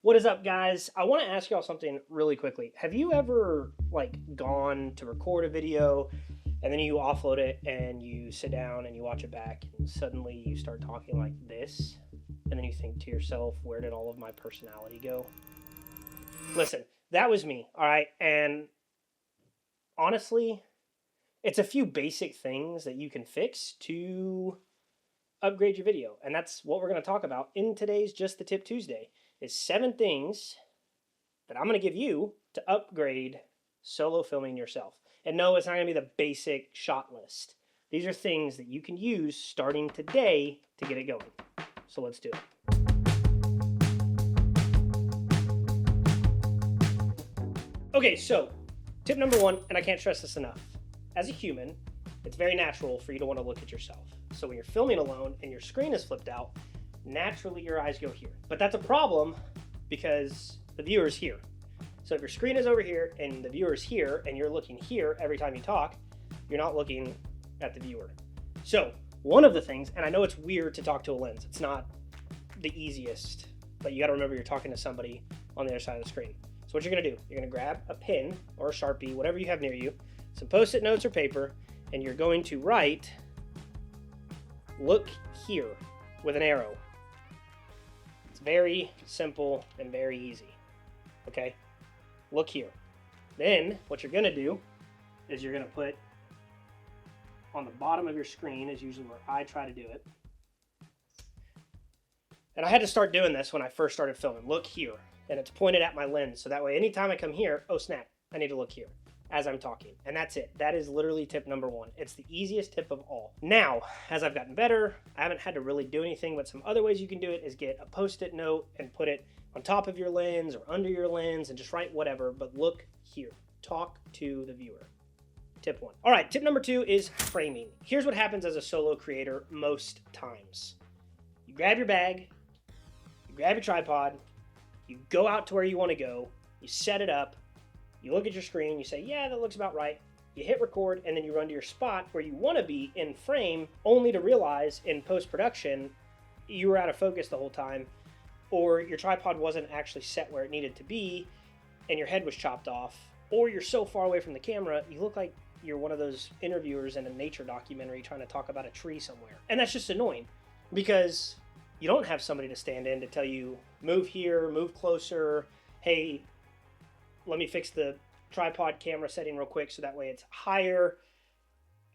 What is up, guys? I want to ask y'all something really quickly. Have you ever gone to record a video and then you offload it and you sit down and you watch it back and suddenly you start talking like this and then you think to yourself, where did all of my personality go? Listen, that was me, all right? And honestly, it's a few basic things that you can fix to upgrade your video. And that's what we're going to talk about in today's Just the Tip Tuesday is 7 things that I'm going to give you to upgrade solo filming yourself. And no, it's not going to be the basic shot list. These are things that you can use starting today to get it going. So let's do it. Okay, so tip number 1, and I can't stress this enough. As a human, it's very natural for you to want to look at yourself. So when you're filming alone and your screen is flipped out, naturally your eyes go here. But that's a problem because the viewer's here. So if your screen is over here and the viewer's here and you're looking here every time you talk, you're not looking at the viewer. So one of the things, and I know it's weird to talk to a lens, it's not the easiest, but you got to remember you're talking to somebody on the other side of the screen. So what you're going to do, you're going to grab a pen or a Sharpie, whatever you have near you, some Post-it notes or paper, and you're going to write, look here, with an arrow. It's very simple and very easy. Okay? Look here. Then what you're going to do is you're going to put on the bottom of your screen is usually where I try to do it. And I had to start doing this when I first started filming. Look here. And it's pointed at my lens. So that way anytime I come here, oh snap, I need to look here as I'm talking. And that's it. That is literally tip number 1. It's the easiest tip of all. Now, as I've gotten better, I haven't had to really do anything, but some other ways you can do it is get a Post-it note and put it on top of your lens or under your lens and just write whatever, but look here. Talk to the viewer. Tip 1. All right, tip number 2 is framing. Here's what happens as a solo creator most times. You grab your bag, you grab your tripod, you go out to where you want to go, you set it up, you look at your screen, you say, yeah, that looks about right. You hit record, and then you run to your spot where you want to be in frame, only to realize in post-production you were out of focus the whole time, or your tripod wasn't actually set where it needed to be, and your head was chopped off, or you're so far away from the camera, you look like you're one of those interviewers in a nature documentary trying to talk about a tree somewhere. And that's just annoying, because you don't have somebody to stand in to tell you, move here, move closer, hey, let me fix the tripod camera setting real quick so that way it's higher,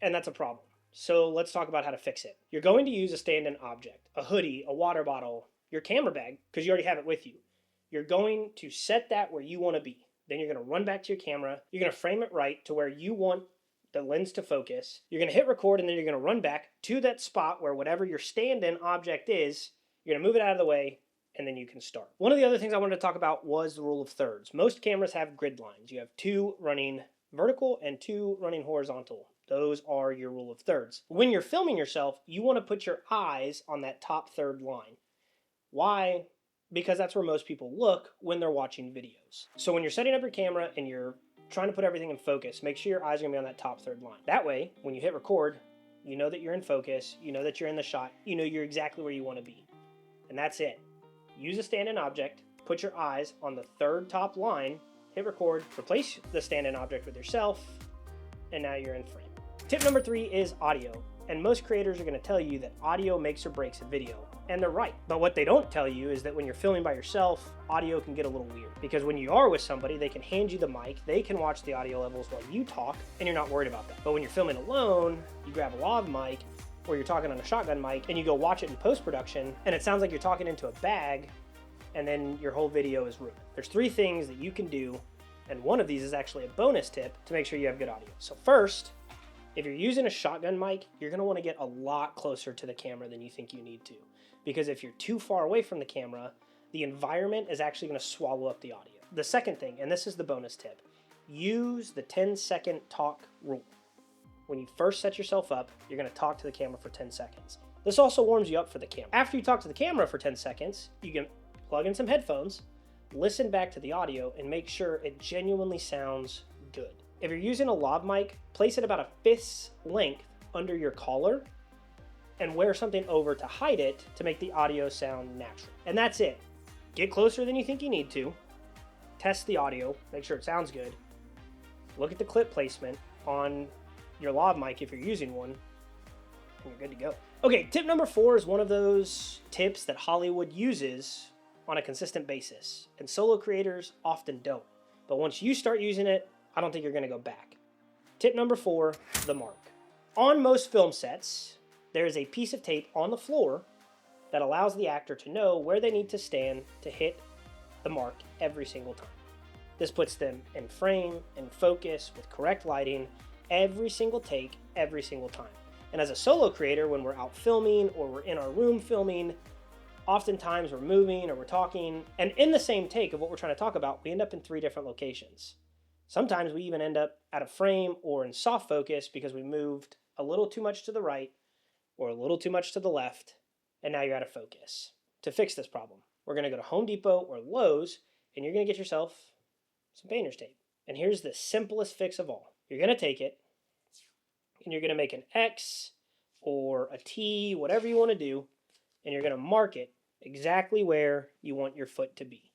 and that's a problem. So let's talk about how to fix it. You're going to use a stand-in object, a hoodie, a water bottle, your camera bag, because you already have it with you. You're going to set that where you want to be. Then you're going to run back to your camera. You're going to frame it right to where you want the lens to focus. You're going to hit record, and then you're going to run back to that spot where whatever your stand-in object is, you're going to move it out of the way, and then you can start. One of the other things I wanted to talk about was the rule of thirds. Most cameras have grid lines. You have 2 running vertical and 2 running horizontal. Those are your rule of thirds. When you're filming yourself, you want to put your eyes on that top third line. Why? Because that's where most people look when they're watching videos. So when you're setting up your camera and you're trying to put everything in focus, make sure your eyes are going to be on that top third line. That way, when you hit record, you know that you're in focus, you know that you're in the shot, you know you're exactly where you want to be. And that's it. Use a stand-in object, put your eyes on the third top line, hit record, replace the stand-in object with yourself, and now you're in frame. Tip number 3 is audio. And most creators are going to tell you that audio makes or breaks a video. And they're right. But what they don't tell you is that when you're filming by yourself, audio can get a little weird. Because when you are with somebody, they can hand you the mic, they can watch the audio levels while you talk, and you're not worried about that. But when you're filming alone, you grab a lav mic, or you're talking on a shotgun mic, and you go watch it in post-production, and it sounds like you're talking into a bag, and then your whole video is ruined. There's 3 things that you can do, and one of these is actually a bonus tip to make sure you have good audio. So first, if you're using a shotgun mic, you're going to want to get a lot closer to the camera than you think you need to. Because if you're too far away from the camera, the environment is actually going to swallow up the audio. The second thing, and this is the bonus tip, use the 10-second talk rule. When you first set yourself up, you're going to talk to the camera for 10 seconds. This also warms you up for the camera. After you talk to the camera for 10 seconds, you can plug in some headphones, listen back to the audio, and make sure it genuinely sounds good. If you're using a lav mic, place it about a fist's length under your collar and wear something over to hide it to make the audio sound natural. And that's it. Get closer than you think you need to. Test the audio, make sure it sounds good. Look at the clip placement on your lav mic if you're using one, and you're good to go. Okay, tip number 4 is one of those tips that Hollywood uses on a consistent basis, and solo creators often don't. But once you start using it, I don't think you're gonna go back. Tip number 4, the mark. On most film sets, there is a piece of tape on the floor that allows the actor to know where they need to stand to hit the mark every single time. This puts them in frame, in focus, with correct lighting, every single take, every single time. And as a solo creator, when we're out filming or we're in our room filming, oftentimes we're moving or we're talking, and in the same take of what we're trying to talk about, we end up in 3 different locations. Sometimes we even end up out of frame or in soft focus because we moved a little too much to the right or a little too much to the left, and now you're out of focus. To fix this problem, we're going to go to Home Depot or Lowe's, and you're going to get yourself some painter's tape. And here's the simplest fix of all. You're going to take it, and you're going to make an X or a T, whatever you want to do, and you're going to mark it exactly where you want your foot to be.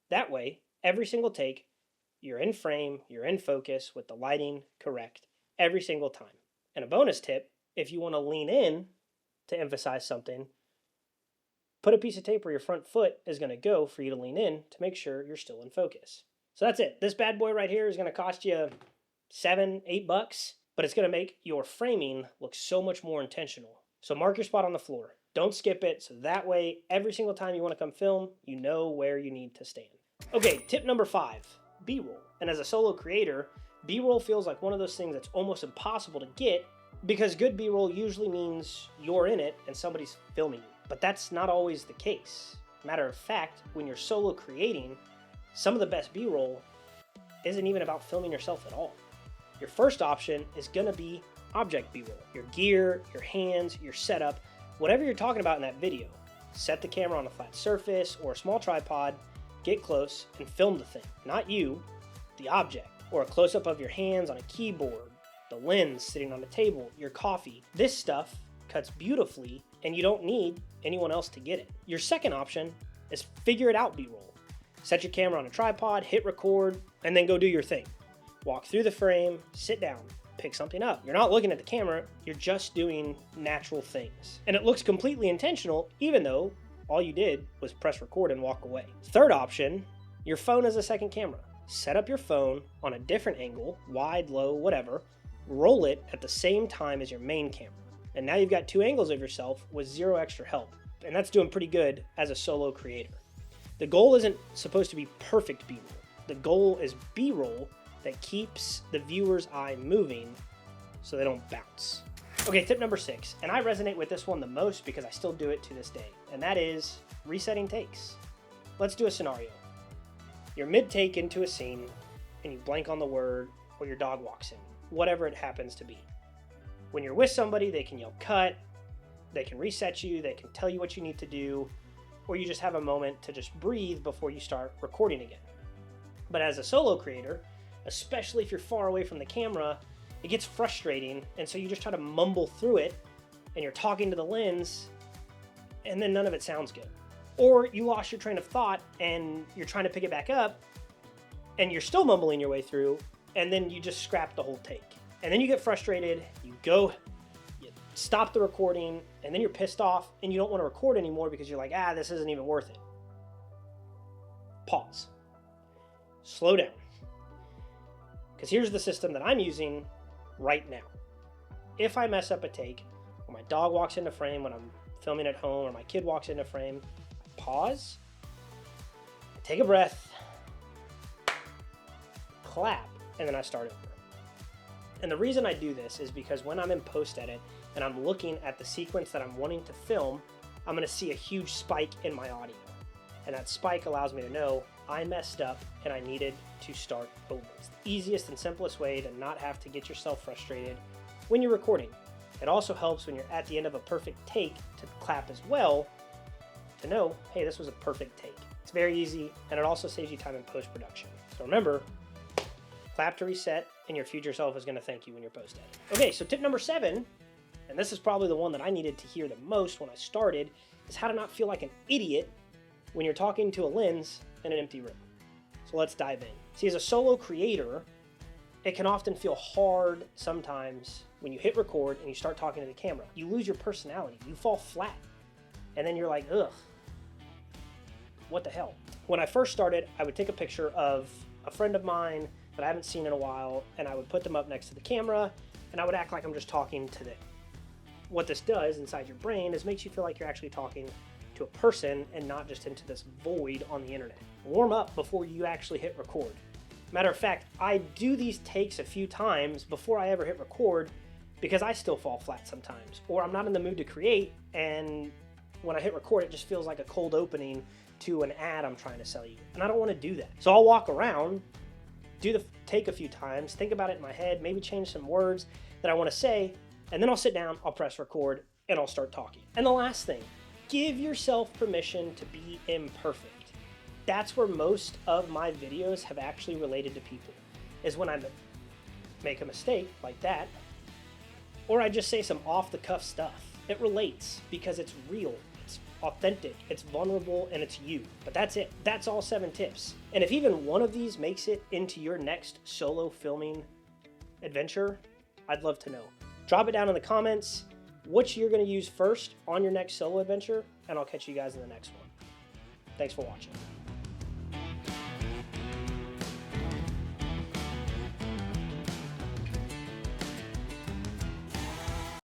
That way, every single take, you're in frame, you're in focus with the lighting correct every single time. And a bonus tip, if you want to lean in to emphasize something, put a piece of tape where your front foot is going to go for you to lean in to make sure you're still in focus. So that's it. This bad boy right here is going to cost you $7, $8, but it's going to make your framing look so much more intentional. So mark your spot on the floor. Don't skip it, so that way, every single time you want to come film, you know where you need to stand. Okay, tip number 5, B-roll. And as a solo creator, B-roll feels like one of those things that's almost impossible to get because good B-roll usually means you're in it and somebody's filming you. But that's not always the case. Matter of fact, when you're solo creating, some of the best B-roll isn't even about filming yourself at all. Your first option is gonna be object B-roll. Your gear, your hands, your setup, whatever you're talking about in that video. Set the camera on a flat surface or a small tripod, get close, and film the thing. Not you, the object. Or a close-up of your hands on a keyboard, the lens sitting on the table, your coffee. This stuff cuts beautifully, and you don't need anyone else to get it. Your second option is figure it out B-roll. Set your camera on a tripod, hit record, and then go do your thing. Walk through the frame, sit down, pick something up. You're not looking at the camera, you're just doing natural things. And it looks completely intentional, even though all you did was press record and walk away. Third option, your phone is a second camera. Set up your phone on a different angle, wide, low, whatever, roll it at the same time as your main camera. And now you've got 2 angles of yourself with 0 extra help. And that's doing pretty good as a solo creator. The goal isn't supposed to be perfect B-roll. The goal is B-roll that keeps the viewer's eye moving so they don't bounce. Okay, tip number 6, and I resonate with this one the most because I still do it to this day, and that is resetting takes. Let's do a scenario. You're mid-take into a scene, and you blank on the word, or your dog walks in, whatever it happens to be. When you're with somebody, they can yell cut, they can reset you, they can tell you what you need to do, or you just have a moment to just breathe before you start recording again. But as a solo creator, especially if you're far away from the camera, it gets frustrating, and so you just try to mumble through it, and you're talking to the lens, and then none of it sounds good. Or you lost your train of thought, and you're trying to pick it back up, and you're still mumbling your way through, and then you just scrap the whole take. And then you get frustrated, you stop the recording, and then you're pissed off, and you don't want to record anymore because you're like, this isn't even worth it. Pause. Slow down. Because here's the system that I'm using right now. If I mess up a take, or my dog walks into frame when I'm filming at home, or my kid walks into frame, I pause, take a breath, clap, and then I start over. And the reason I do this is because when I'm in post-edit and I'm looking at the sequence that I'm wanting to film, I'm going to see a huge spike in my audio. And that spike allows me to know I messed up and I needed to start over. It's the easiest and simplest way to not have to get yourself frustrated when you're recording. It also helps when you're at the end of a perfect take to clap as well to know, hey, this was a perfect take. It's very easy, and it also saves you time in post-production. So remember, clap to reset, and your future self is going to thank you when you're post-edit. Okay, so tip number 7, and this is probably the one that I needed to hear the most when I started, is how to not feel like an idiot when you're talking to a lens in an empty room. So let's dive in. See, as a solo creator, it can often feel hard sometimes when you hit record and you start talking to the camera. You lose your personality, you fall flat. And then you're like, ugh, what the hell? When I first started, I would take a picture of a friend of mine that I haven't seen in a while, and I would put them up next to the camera, and I would act like I'm just talking to them. What this does inside your brain is makes you feel like you're actually talking to a person and not just into this void on the internet. Warm up before you actually hit record. Matter of fact, I do these takes a few times before I ever hit record because I still fall flat sometimes, or I'm not in the mood to create, and when I hit record, it just feels like a cold opening to an ad I'm trying to sell you, and I don't want to do that. So I'll walk around, do the take a few times, think about it in my head, maybe change some words that I want to say, and then I'll sit down, I'll press record, and I'll start talking. And the last thing, give yourself permission to be imperfect. That's where most of my videos have actually related to people, is when I make a mistake like that, or I just say some off-the-cuff stuff. It relates because it's real, it's authentic, it's vulnerable, and it's you. But that's it. That's all 7 tips. And if even one of these makes it into your next solo filming adventure, I'd love to know. Drop it down in the comments which you're going to use first on your next solo adventure, and I'll catch you guys in the next one. Thanks for watching.